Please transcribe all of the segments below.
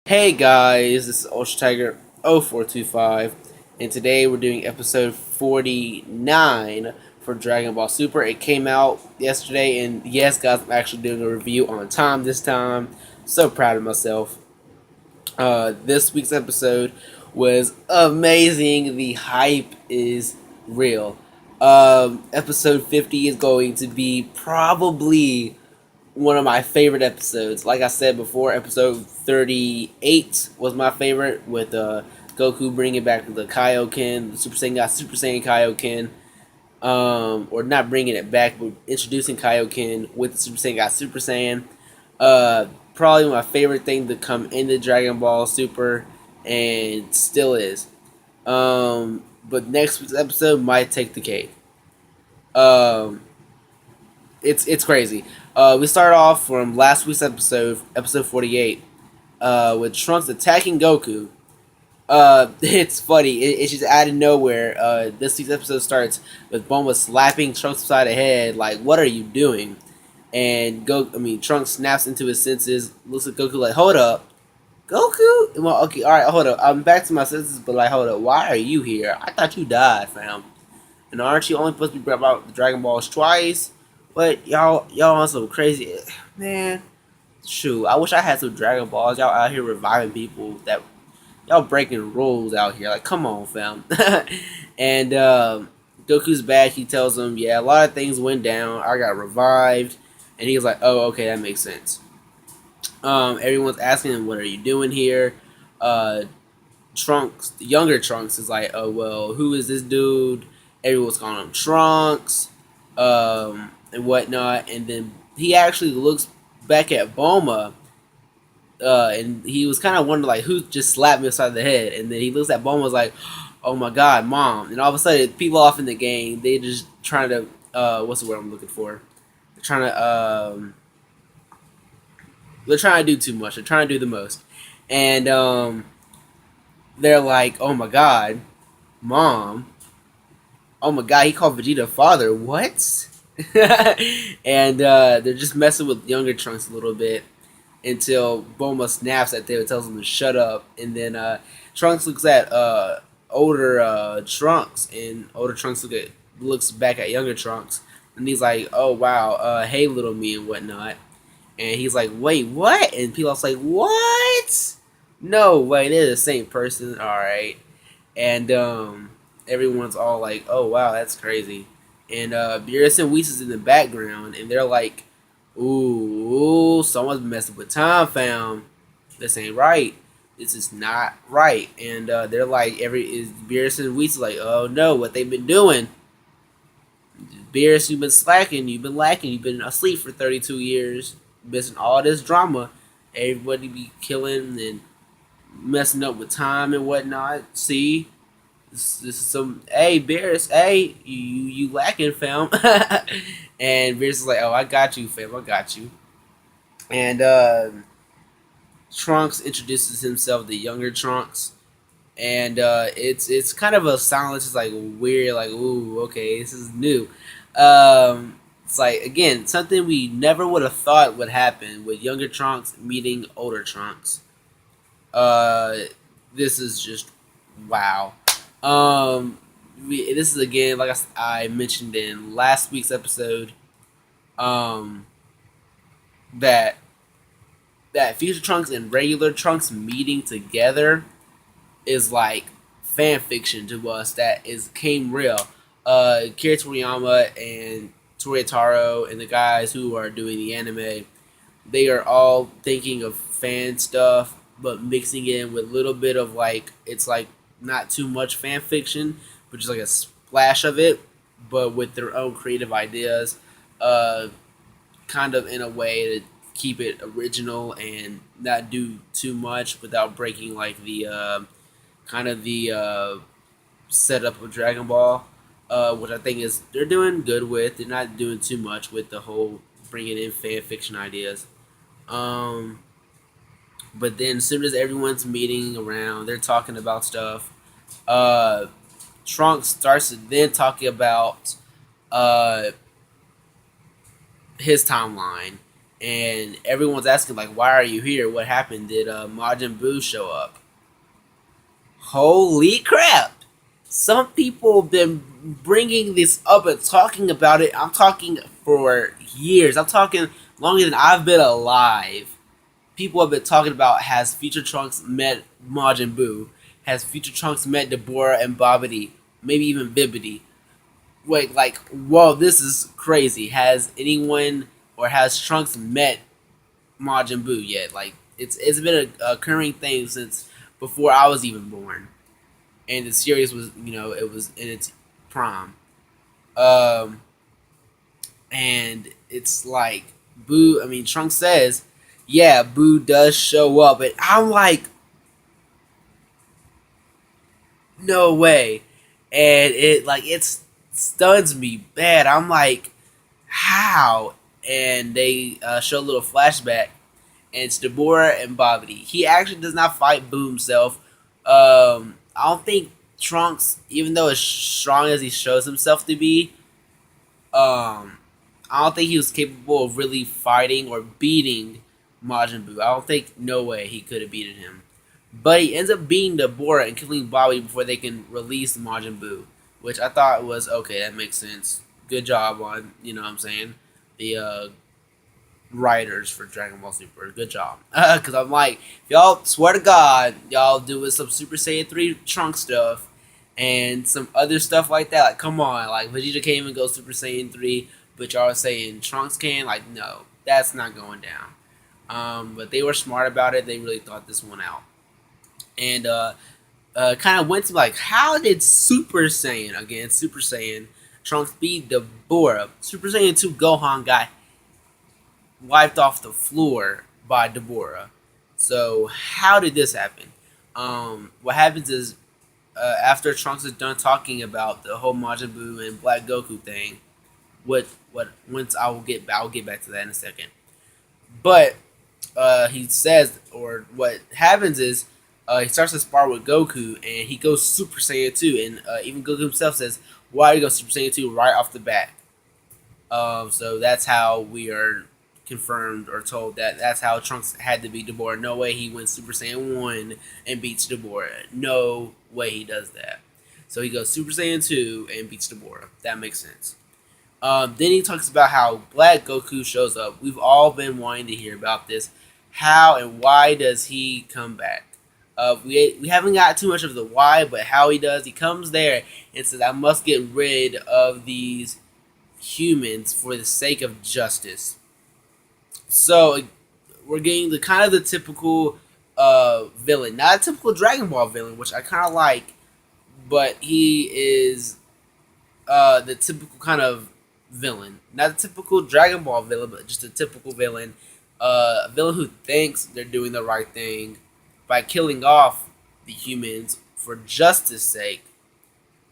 Hey guys, this is Ultra Tiger 0425, and today we're doing episode 49 for Dragon Ball Super. It came out yesterday, and yes, guys, I'm actually doing a review on time this time. So proud of myself. This week's episode was amazing. The hype is real. Episode 50 is going to be probably one of my favorite episodes. Like I said before, episode 38 was my favorite with Goku bringing back the Kaioken, the Super Saiyan Kaioken. Or not bringing it back, but introducing Kaioken with the Super Saiyan. Probably my favorite thing to come into Dragon Ball Super, and still is. But next week's episode might take the cake. Um, it's crazy. We start off from last week's episode 48, with Trunks attacking Goku. It's funny. It's just out of nowhere. This week's episode starts with Bulma slapping Trunks upside the head, like, "What are you doing?" And Trunks snaps into his senses, looks at Goku like, "Hold up, Goku." Well, okay, all right, hold up. I'm back to my senses, but like, hold up. Why are you here? I thought you died, fam. And aren't you only supposed to be brought about the Dragon Balls twice? But y'all on some crazy, man. Shoot, I wish I had some Dragon Balls. Y'all out here reviving people that y'all breaking rules out here. Like, come on, fam. And Goku's back. He tells him, "Yeah, a lot of things went down. I got revived." And he's like, "Oh, okay, that makes sense." Everyone's asking him, "What are you doing here?" Uh, Trunks, the younger Trunks, is like, "Oh well, who is this dude?" Everyone's calling him Trunks, and whatnot. And then he actually looks back at Bulma, and he was kind of wondering like, who just slapped me upside the head. And then he looks at Bulma, was like, "Oh my God, Mom!" And all of a sudden, people off in the game, they just trying to what's the word I'm looking for? They're trying to they're trying to do too much. They're trying to do the most, and they're like, "Oh my God, Mom." Oh my God, he called Vegeta father. What? And they're just messing with younger Trunks a little bit until Bulma snaps at them and tells him to shut up. And then Trunks looks at older Trunks, and older Trunks looks back at younger Trunks, and he's like, "Oh wow, hey little me," and whatnot. And he's like, "Wait, what?" And Pilaf's like, "What? No way, they're the same person." All right, and everyone's all like, "Oh wow, that's crazy." And Beerus and Whis is in the background, and they're like, "Ooh, someone's messing with time, fam. This ain't right. This is not right." And they're like, is Beerus and Whis like, "Oh no, what they've been doing? Beerus, you've been slacking, you've been lacking, you've been asleep for 32 years, missing all this drama. Everybody be killing and messing up with time and whatnot. See, this is some. Hey, Beerus, hey, you lacking, fam." And Beerus is like, "Oh, I got you, fam, I got you." And Trunks introduces himself, the younger Trunks, and it's kind of a silence. It's like weird, like, "Ooh, okay, this is new." It's like, again, something we never would have thought would happen with younger Trunks meeting older Trunks. Uh, this is just wow. This is, again, like I mentioned in last week's episode, um, that future Trunks and regular Trunks meeting together is like fan fiction to us. That is came real. Kira Toriyama and Toriataro and the guys who are doing the anime, they are all thinking of fan stuff, but mixing it with a little bit of, like, it's like not too much fan fiction, but just like a splash of it, but with their own creative ideas, uh, kind of in a way to keep it original and not do too much without breaking like the kind of the setup of Dragon Ball, which I think is they're doing good with. They're not doing too much with the whole bringing in fan fiction ideas. Um, but then, as soon as everyone's meeting around, they're talking about stuff. Uh, Trunks starts then talking about uh, his timeline, and everyone's asking like, "Why are you here? What happened? Did Majin Buu show up?" Holy crap! Some people have been bringing this up and talking about it. I'm talking for years. I'm talking longer than I've been alive. People have been talking about, has Future Trunks met Majin Buu? Has Future Trunks met Deborah and Bobbity? Maybe even Bibbity? Wait, like, whoa, this is crazy. Has anyone or has Trunks met Majin Buu yet? Like, it's been a occurring thing since before I was even born, and the series was, it was in its prime. Um, and it's like Boo. I mean, Trunks says, "Yeah, Boo does show up," and I'm like, "No way!" And it stuns me bad. I'm like, "How?" And they show a little flashback, and it's Deborah and Bobbity. He actually does not fight Boo himself. I don't think Trunks, even though as strong as he shows himself to be, um, I don't think he was capable of really fighting or beating Majin Buu. I don't think, no way, he could have beaten him. But he ends up beating Deborah and killing Bobby before they can release Majin Buu, which I thought was okay. That makes sense. Good job on, what I'm saying, the writers for Dragon Ball Super. Good job. Because I'm like, y'all, swear to God, y'all doing some Super Saiyan 3 Trunk stuff and some other stuff like that. Like, come on. Like, Vegeta can't even go Super Saiyan 3, but y'all are saying Trunks can? Like, no, that's not going down. But they were smart about it. They really thought this one out. And kind of went to like, how did Super Saiyan, again, Super Saiyan, Trunks beat Deborah? Super Saiyan 2 Gohan got wiped off the floor by Deborah. So how did this happen? What happens is after Trunks is done talking about the whole Majin Buu and Black Goku thing, what once I'll get back to that in a second. But he says, or what happens is he starts to spar with Goku and he goes Super Saiyan 2, and even Goku himself says, "Why do you go Super Saiyan 2 right off the bat?" So that's how we are confirmed or told that that's how Trunks had to beat Deborah. No way he went Super Saiyan 1 and beats Deborah. No way he does that. So he goes Super Saiyan 2 and beats Deborah. That makes sense. Then he talks about how Black Goku shows up. We've all been wanting to hear about this. How and why does he come back? We haven't got too much of the why, but how he does. He comes there and says, "I must get rid of these humans for the sake of justice." So we're getting the kind of the typical villain, not a typical Dragon Ball villain, which I kind of like, but he is the typical kind of villain, not a typical Dragon Ball villain, but just a typical villain, a villain who thinks they're doing the right thing by killing off the humans for justice sake,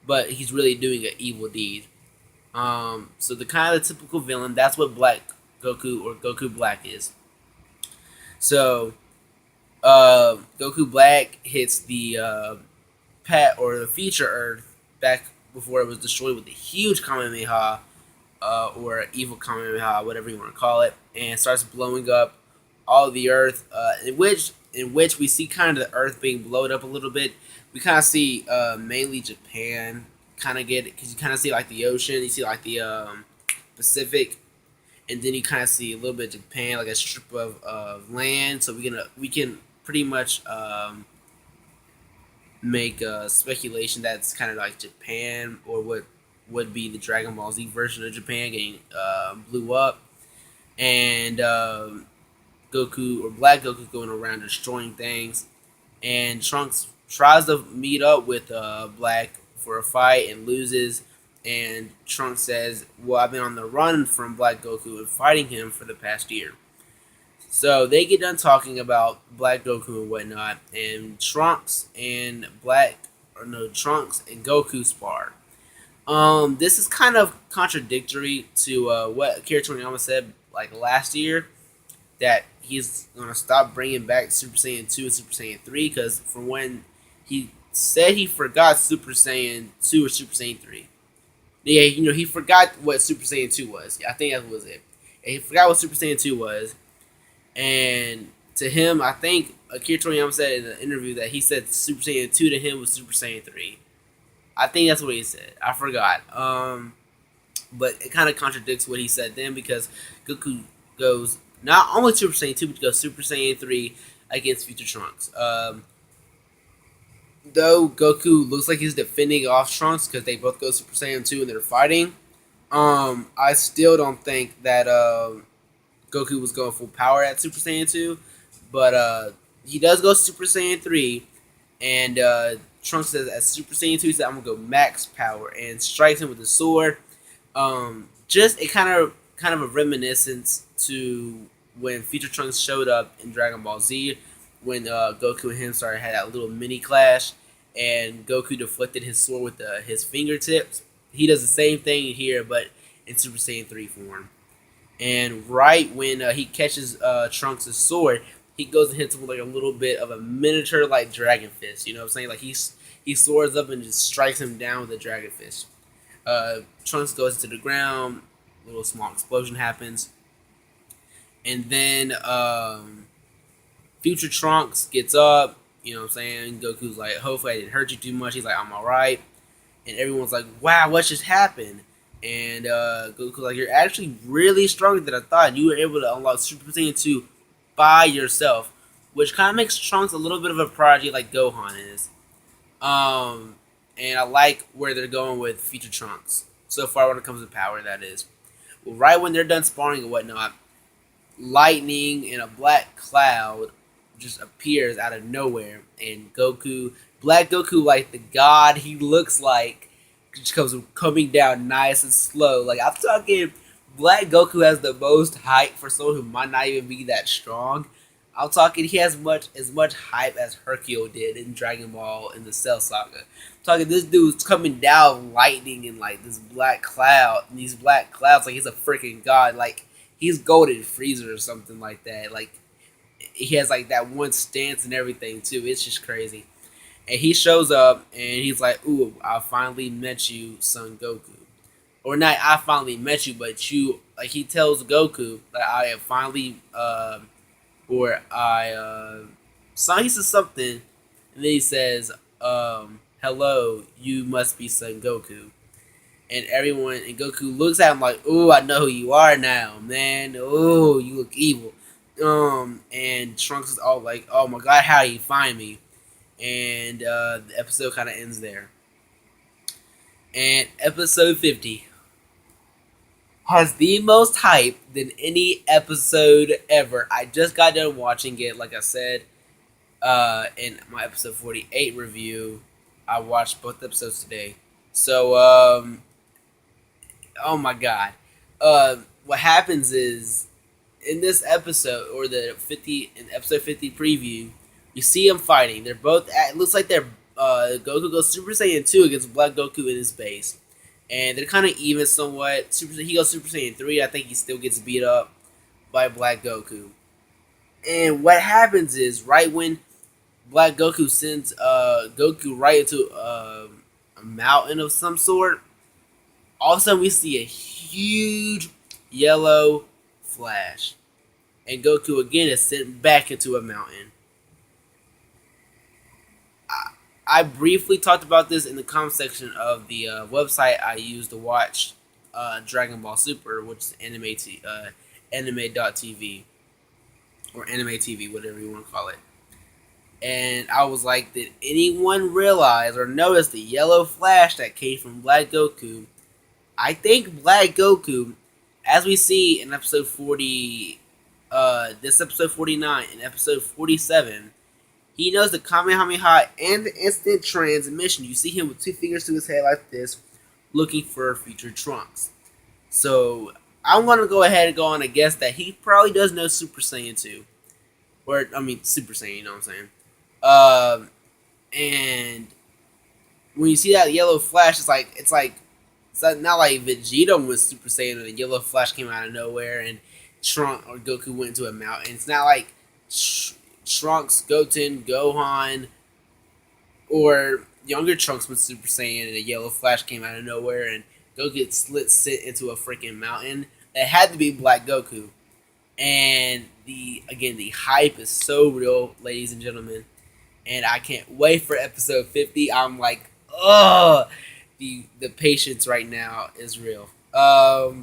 but he's really doing an evil deed. So the kind of the typical villain, that's what Black Goku or Goku Black is. So Goku Black hits the pet or the feature Earth back before it was destroyed with a huge Kamehameha, or evil Kamehameha, whatever you want to call it, and starts blowing up all of the Earth. In which we see kind of the Earth being blown up a little bit. We kind of see mainly Japan kind of get it, because you kind of see like the ocean, you see like the Pacific, and then you kind of see a little bit of Japan, like a strip of land. So we can pretty much make a speculation that's kind of like Japan, or what would be the Dragon Ball Z version of Japan getting blew up, and Goku or Black Goku going around destroying things, and Trunks tries to meet up with Black for a fight and loses. And Trunks says, "Well, I've been on the run from Black Goku and fighting him for the past year." So they get done talking about Black Goku and whatnot, and Trunks and Trunks and Goku spar. This is kind of contradictory to what Akira Toriyama said like last year, that he's gonna stop bringing back Super Saiyan 2 and Super Saiyan 3, because for when he said he forgot Super Saiyan 2 or Super Saiyan 3. Yeah, he forgot what Super Saiyan 2 was. I think that was it. And he forgot what Super Saiyan 2 was. And to him, I think Akira Toriyama said in an interview that he said Super Saiyan 2 to him was Super Saiyan 3. I think that's what he said. I forgot. But it kind of contradicts what he said then because Goku goes not only Super Saiyan 2, but goes Super Saiyan 3 against Future Trunks. Though Goku looks like he's defending off Trunks because they both go Super Saiyan 2 and they're fighting, I still don't think that Goku was going full power at Super Saiyan 2, but he does go Super Saiyan 3, and Trunks says at Super Saiyan 2, he said, I'm going to go max power, and strikes him with the sword. Just a kind of a reminiscence to when Future Trunks showed up in Dragon Ball Z, when Goku and him had that little mini clash, and Goku deflected his sword with his fingertips. He does the same thing here, but in Super Saiyan 3 form. And right when he catches Trunks' sword, he goes and hits him with like a little bit of a miniature like dragon fist. You know what I'm saying? Like he soars up and just strikes him down with a dragon fist. Trunks goes to the ground. A little small explosion happens, and then Future Trunks gets up. You know what I'm saying? Goku's like, hopefully I didn't hurt you too much. He's like, I'm alright. And everyone's like, wow, what just happened? And Goku's like, you're actually really stronger than I thought. You were able to unlock Super Saiyan 2 by yourself, which kind of makes Trunks a little bit of a prodigy like Gohan is. And I like where they're going with Future Trunks so far when it comes to power, that is. Well, right when they're done sparring and whatnot, lightning and a black cloud just appears out of nowhere, and Black Goku, like the god he looks like, just comes coming down nice and slow. Like, I'm talking, Black Goku has the most hype for someone who might not even be that strong. I'm talking, he has as much hype as Hercule did in Dragon Ball in the Cell Saga. I'm talking, this dude's coming down lightning and like this black cloud, and these black clouds, like he's a freaking god. Like, he's Golden Freezer or something like that. Like, he has like that one stance and everything too. It's just crazy. And he shows up and he's like, "Ooh, I finally met you, Son Goku." Or not, I finally met you, but you, like, he tells Goku that I have finally, or I, so he says something, and then he says, "Hello, you must be Son Goku." And and Goku looks at him like, "Ooh, I know who you are now, man. Ooh, you look evil." And Trunks is all like, "Oh my god, how do you find me?" And the episode kind of ends there. And episode 50 has the most hype than any episode ever. I just got done watching it, like I said, in my episode 48 review. I watched both episodes today. So, oh my god. What happens is, in this episode, or in episode 50 preview, you see them fighting. They're both it looks like they're Goku goes Super Saiyan 2 against Black Goku in his base. And they're kind of even somewhat. He goes Super Saiyan 3. I think he still gets beat up by Black Goku. And what happens is, right when Black Goku sends Goku right into a mountain of some sort, all of a sudden we see a huge yellow flash. And Goku again is sent back into a mountain. I briefly talked about this in the comment section of the website I used to watch Dragon Ball Super, which is anime.tv. Or Anime TV, whatever you want to call it. And I was like, did anyone realize or notice the yellow flash that came from Black Goku? I think Black Goku, as we see in episode 40, this episode 49, and episode 47, he knows the Kamehameha and the instant transmission. You see him with two fingers to his head like this, looking for future Trunks. So I'm going to go ahead and go on a guess that he probably does know Super Saiyan 2. Or, I mean, Super Saiyan, you know what I'm saying? And when you see that yellow flash, it's not like Vegeta was Super Saiyan and the yellow flash came out of nowhere and Trunks or Goku went into a mountain. It's not like Trunks, Goten, Gohan, or younger Trunks was Super Saiyan and a yellow flash came out of nowhere and Goku gets sent into a freaking mountain. It had to be Black Goku. And the hype is so real, ladies and gentlemen. And I can't wait for episode 50. I'm like, ugh, the patience right now is real. Well,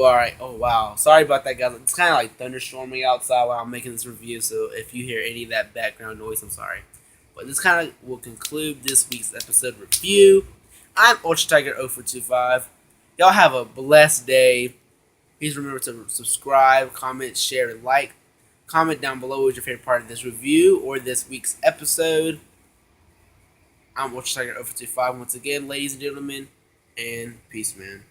all right. Oh wow. Sorry about that, guys. It's kind of like thunderstorming outside while I'm making this review. So if you hear any of that background noise, I'm sorry. But this kind of will conclude this week's episode review. I'm Ultra Tiger 0425. Y'all have a blessed day. Please remember to subscribe, comment, share, and like. Comment down below what your favorite part of this review or this week's episode. I'm Ultra Tiger 0425 once again, ladies and gentlemen, and peace, man.